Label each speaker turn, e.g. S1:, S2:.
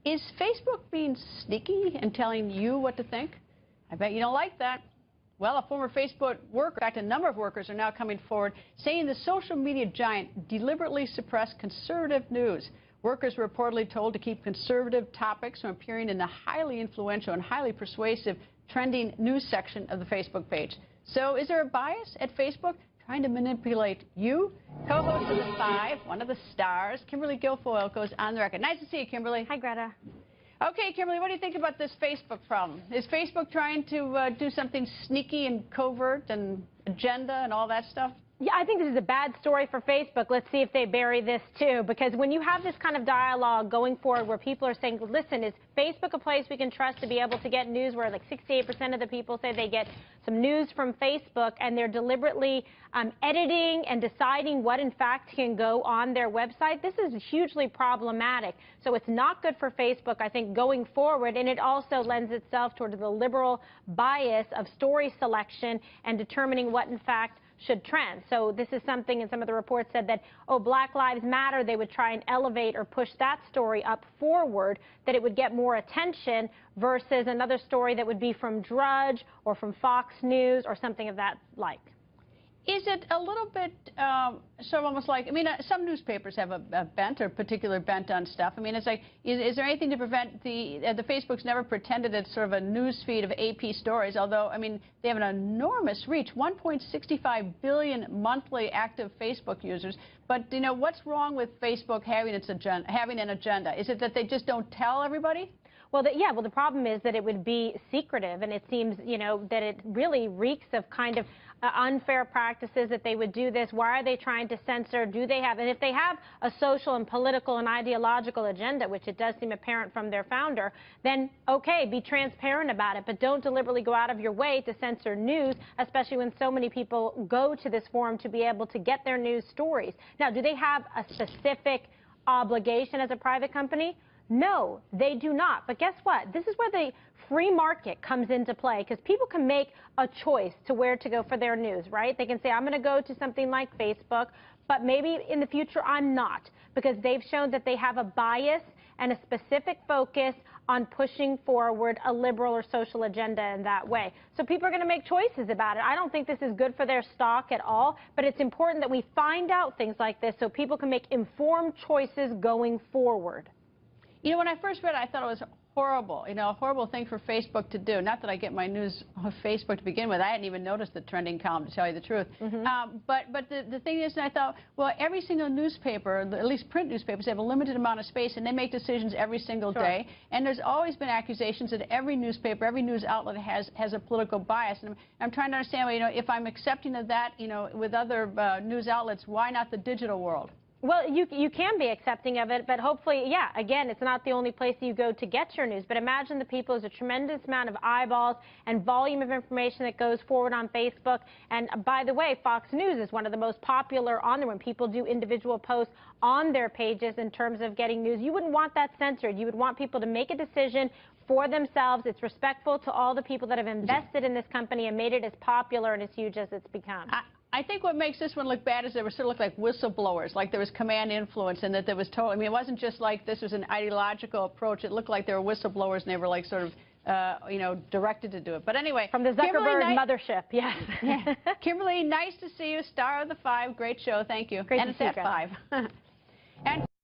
S1: Is Facebook being sneaky and telling you what to think? I bet you don't like that. Well, a former Facebook worker, in fact, a number of workers are now coming forward saying the social media giant deliberately suppressed conservative news. Workers were reportedly told to keep conservative topics from appearing in the highly influential and highly persuasive trending news section of the Facebook page. So is there a bias at Facebook trying to manipulate you? Co-host of The Five, one of the stars, Kimberly Guilfoyle, goes on the record. Nice to see you, Kimberly.
S2: Hi, Greta.
S1: Okay, Kimberly, what do you think about this Facebook problem? Is Facebook trying to do something sneaky and covert and agenda and all that stuff?
S2: Yeah, I think this is a bad story for Facebook. Let's see if they bury this too, because when you have this kind of dialogue going forward where people are saying, listen, is Facebook a place we can trust to be able to get news, where like 68% of the people say they get some news from Facebook, and they're deliberately editing and deciding what in fact can go on their website? This is hugely problematic. So it's not good for Facebook, I think, going forward, and it also lends itself toward the liberal bias of story selection and determining what in fact should trend. So this is something, and some of the reports said that, oh, Black Lives Matter, they would try and elevate or push that story up forward, that it would get more attention versus another story that would be from Drudge or from Fox News or something of that like.
S1: Is it a little bit sort of almost like, I mean, some newspapers have a bent or particular bent on stuff. I mean, it's like, is there anything to prevent the Facebook's never pretended it's sort of a news feed of AP stories, although, I mean, they have an enormous reach, 1.65 billion monthly active Facebook users. But, you know, what's wrong with Facebook having an agenda? Is it that they just don't tell everybody?
S2: Well, the problem is that it would be secretive, and it seems, you know, that it really reeks of kind of unfair practices that they would do this. Why are they trying to censor? Do they have, and if they have a social and political and ideological agenda, which it does seem apparent from their founder, then okay, be transparent about it, but don't deliberately go out of your way to censor news, especially when so many people go to this forum to be able to get their news stories. Now, do they have a specific obligation as a private company? No, they do not. But guess what? This is where the free market comes into play, because people can make a choice to where to go for their news, right? They can say, I'm going to go to something like Facebook, but maybe in the future I'm not, because they've shown that they have a bias and a specific focus on pushing forward a liberal or social agenda in that way. So people are going to make choices about it. I don't think this is good for their stock at all, but it's important that we find out things like this so people can make informed choices going forward.
S1: You know, when I first read it, I thought it was horrible, you know, a horrible thing for Facebook to do. Not that I get my news on Facebook to begin with. I hadn't even noticed the trending column, to tell you the truth. But the thing is, I thought, well, every single newspaper, at least print newspapers, have a limited amount of space, and they make decisions every single day. And there's always been accusations that every newspaper, every news outlet has a political bias. And I'm trying to understand, well, you know, if I'm accepting of that, you know, with other news outlets, why not the digital world?
S2: Well, you can be accepting of it, but hopefully, yeah, again, it's not the only place you go to get your news. But imagine the people, there's a tremendous amount of eyeballs and volume of information that goes forward on Facebook. And by the way, Fox News is one of the most popular on there when people do individual posts on their pages in terms of getting news. You wouldn't want that censored. You would want people to make a decision for themselves. It's respectful to all the people that have invested in this company and made it as popular and as huge as it's become.
S1: I think what makes this one look bad is they were sort of look like whistleblowers, like there was command influence, and that there was total. I mean, it wasn't just like this was an ideological approach. It looked like they were whistleblowers, and they were like sort of, you know, directed to do it. But anyway,
S2: from the Zuckerberg mothership, yes.
S1: Yeah. Kimberly, nice to see you, star of The Five. Great show. Thank you.
S2: Great
S1: and
S2: to see you,
S1: it's at 5.